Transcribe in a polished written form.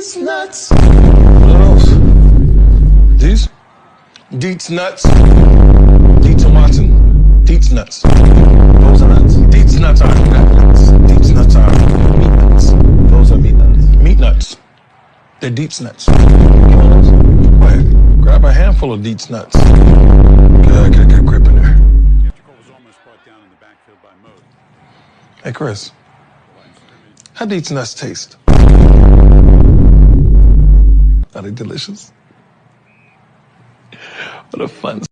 These nuts. What else? These? Dietz nuts. Dietz and Watson. Dietz nuts. Those are nuts. Dietz nuts are nuts. Dietz nuts are meat nuts. Those are meat nuts. Meat nuts. They're Dietz nuts. You want those? Go ahead. Grab a handful of Dietz nuts. Get a grip in there. Hey, Chris. How Dietz nuts taste? Are they delicious? What a fun